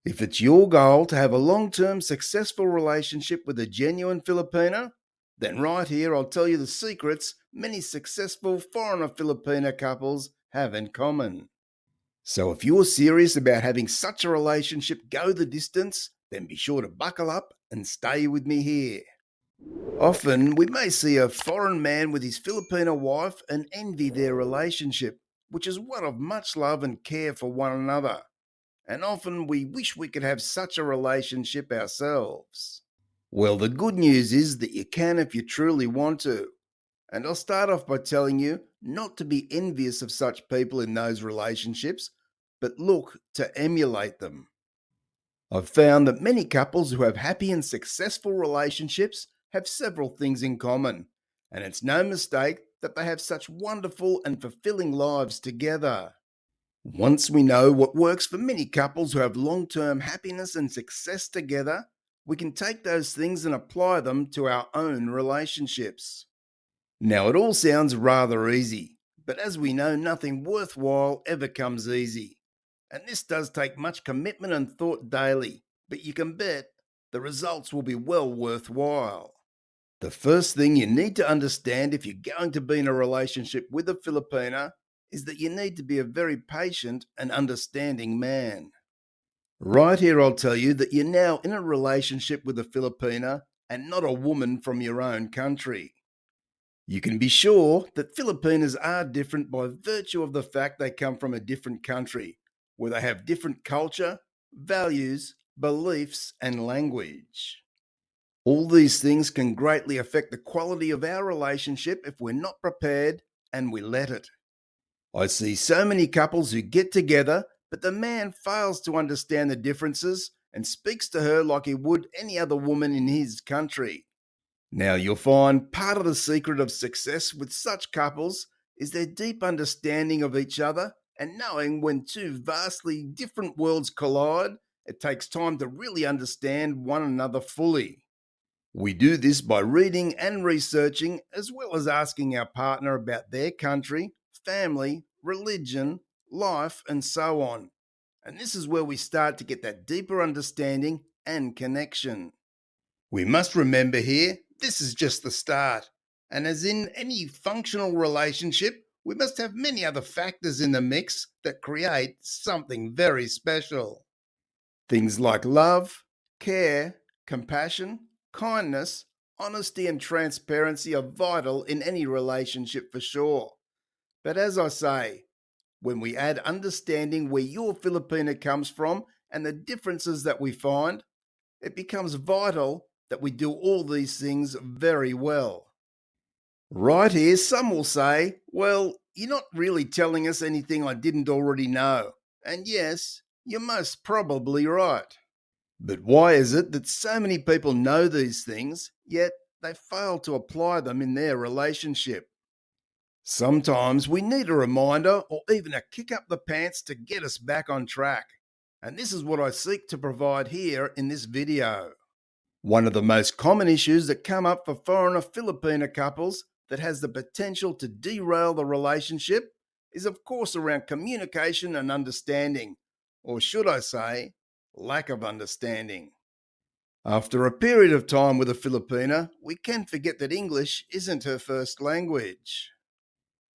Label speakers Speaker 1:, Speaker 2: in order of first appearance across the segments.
Speaker 1: If it's your goal to have a long-term successful relationship with a genuine Filipina, then right here I'll tell you the secrets many successful foreigner Filipina couples have in common. So if you're serious about having such a relationship go the distance, then be sure to buckle up and stay with me here. Often we may see a foreign man with his Filipino wife and envy their relationship, which is one of much love and care for one another. And often we wish we could have such a relationship ourselves. Well, the good news is that you can if you truly want to. And I'll start off by telling you not to be envious of such people in those relationships, but look to emulate them. I've found that many couples who have happy and successful relationships have several things in common, and it's no mistake that they have such wonderful and fulfilling lives together. Once we know what works for many couples who have long term happiness and success together, we can take those things and apply them to our own relationships. Now, it all sounds rather easy, but as we know, nothing worthwhile ever comes easy. And this does take much commitment and thought daily, but you can bet the results will be well worthwhile. The first thing you need to understand if you're going to be in a relationship with a Filipina is that you need to be a very patient and understanding man. Right here, I'll tell you that you're now in a relationship with a Filipina and not a woman from your own country. You can be sure that Filipinas are different by virtue of the fact they come from a different country, where they have different culture, values, beliefs, and language. All these things can greatly affect the quality of our relationship if we're not prepared and we let it. I see so many couples who get together, but the man fails to understand the differences and speaks to her like he would any other woman in his country. Now, you'll find part of the secret of success with such couples is their deep understanding of each other and knowing when two vastly different worlds collide, it takes time to really understand one another fully. We do this by reading and researching, as well as asking our partner about their country, family, religion, life, and so on. And this is where we start to get that deeper understanding and connection. We must remember here, this is just the start. And as in any functional relationship, we must have many other factors in the mix that create something very special. Things like love, care, compassion, kindness, honesty, and transparency are vital in any relationship for sure. But as I say, when we add understanding where your Filipina comes from and the differences that we find, it becomes vital that we do all these things very well. Right here, some will say, well, you're not really telling us anything I didn't already know. And yes, you're most probably right. But why is it that so many people know these things, yet they fail to apply them in their relationship? Sometimes we need a reminder or even a kick up the pants to get us back on track. And this is what I seek to provide here in this video. One of the most common issues that come up for foreigner Filipina couples that has the potential to derail the relationship is, of course, around communication and understanding, or should I say, lack of understanding. After a period of time with a Filipina, we can forget that English isn't her first language.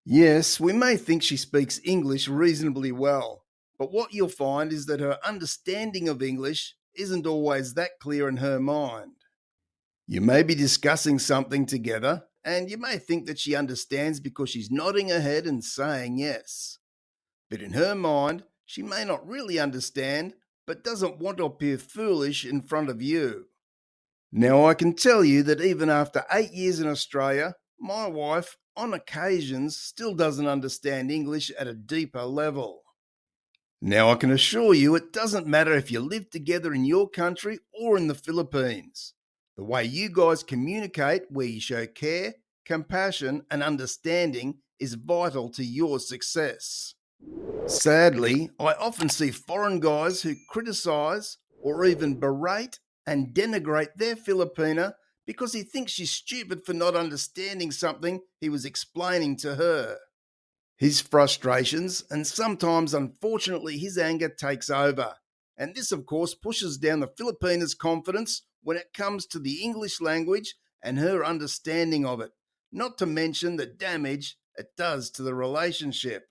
Speaker 1: Yes, we may think she speaks English reasonably well, but what you'll find is that her understanding of English isn't always that clear in her mind. You may be discussing something together, and you may think that she understands because she's nodding her head and saying yes. But in her mind, she may not really understand, but doesn't want to appear foolish in front of you. Now, I can tell you that even after 8 years in Australia, my wife, on occasions, still doesn't understand English at a deeper level. Now, I can assure you it doesn't matter if you live together in your country or in the Philippines. The way you guys communicate, where you show care, compassion, and understanding, is vital to your success. Sadly, I often see foreign guys who criticize or even berate and denigrate their Filipina because he thinks she's stupid for not understanding something he was explaining to her. His frustrations and sometimes, unfortunately, his anger takes over, And this, of course, pushes down the Filipina's confidence when it comes to the English language and her understanding of it, not to mention the damage it does to the relationship.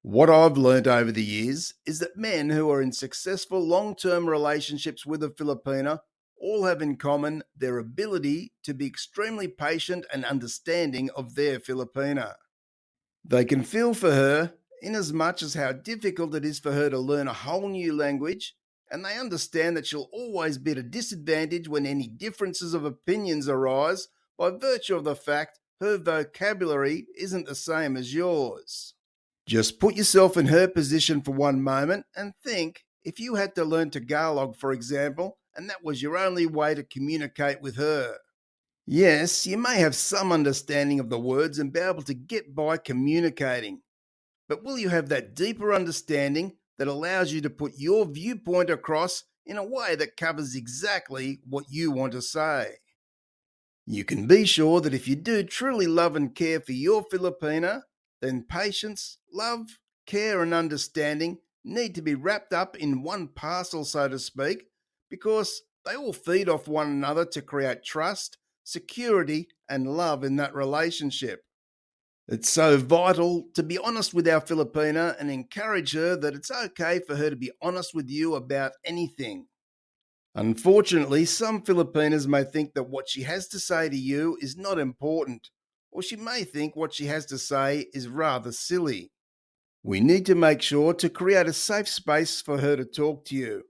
Speaker 1: What I've learnt over the years is that men who are in successful long term relationships with a Filipina all have in common their ability to be extremely patient and understanding of their Filipina. They can feel for her in as much as how difficult it is for her to learn a whole new language, and they understand that she'll always be at a disadvantage when any differences of opinions arise by virtue of the fact her vocabulary isn't the same as yours. Just put yourself in her position for one moment and think if you had to learn Tagalog, for example, and that was your only way to communicate with her. Yes, you may have some understanding of the words and be able to get by communicating, but will you have that deeper understanding that allows you to put your viewpoint across in a way that covers exactly what you want to say? You can be sure that if you do truly love and care for your Filipina, then patience, love, care, and understanding need to be wrapped up in one parcel, so to speak, because they all feed off one another to create trust, security, and love in that relationship. It's so vital to be honest with our Filipina and encourage her that it's okay for her to be honest with you about anything. Unfortunately, some Filipinas may think that what she has to say to you is not important, or she may think what she has to say is rather silly. We need to make sure to create a safe space for her to talk to you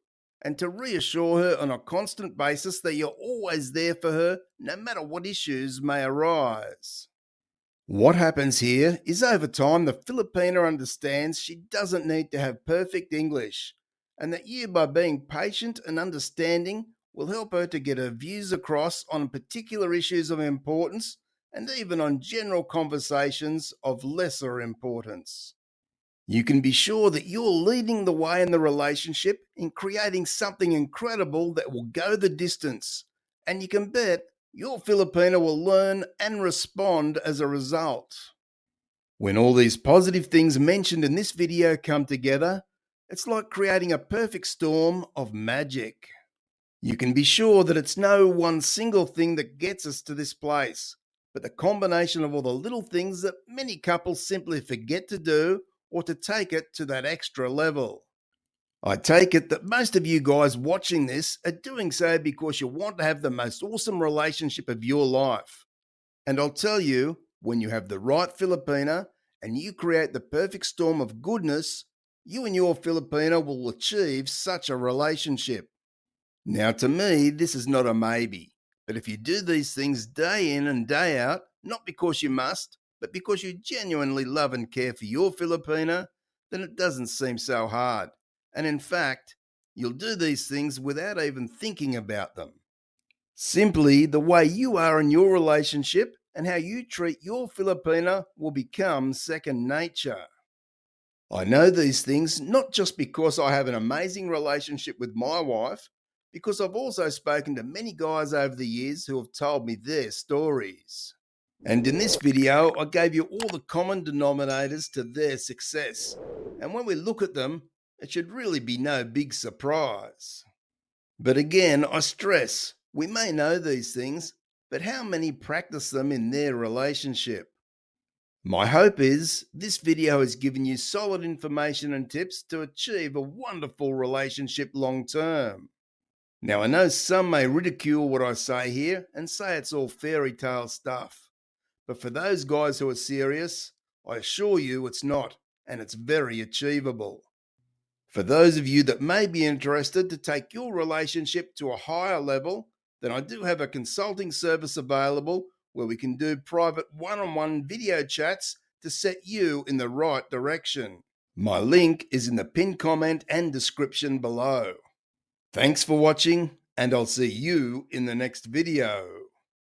Speaker 1: and to reassure her on a constant basis that you're always there for her no matter what issues may arise. What happens here is over time the Filipina understands she doesn't need to have perfect English, and that you, by being patient and understanding, will help her to get her views across on particular issues of importance and even on general conversations of lesser importance. You can be sure that you're leading the way in the relationship in creating something incredible that will go the distance, and you can bet your Filipina will learn and respond as a result. When all these positive things mentioned in this video come together, it's like creating a perfect storm of magic. You can be sure that it's no one single thing that gets us to this place, but the combination of all the little things that many couples simply forget to do or to take it to that extra level. I take it that most of you guys watching this are doing so because you want to have the most awesome relationship of your life. And I'll tell you, when you have the right Filipina and you create the perfect storm of goodness, you and your Filipina will achieve such a relationship. Now, to me, this is not a maybe, but if you do these things day in and day out, not because you must, but because you genuinely love and care for your Filipina, then it doesn't seem so hard. And in fact, you'll do these things without even thinking about them. Simply, the way you are in your relationship and how you treat your Filipina will become second nature. I know these things not just because I have an amazing relationship with my wife, because I've also spoken to many guys over the years who have told me their stories. And in this video, I gave you all the common denominators to their success. And when we look at them, it should really be no big surprise. But again, I stress, we may know these things, but how many practice them in their relationship? My hope is this video has given you solid information and tips to achieve a wonderful relationship long term. Now, I know some may ridicule what I say here and say it's all fairy tale stuff, but for those guys who are serious, I assure you it's not, and it's very achievable. For those of you that may be interested to take your relationship to a higher level, then I do have a consulting service available where we can do private one-on-one video chats to set you in the right direction. My link is in the pinned comment and description below. Thanks for watching, and I'll see you in the next video.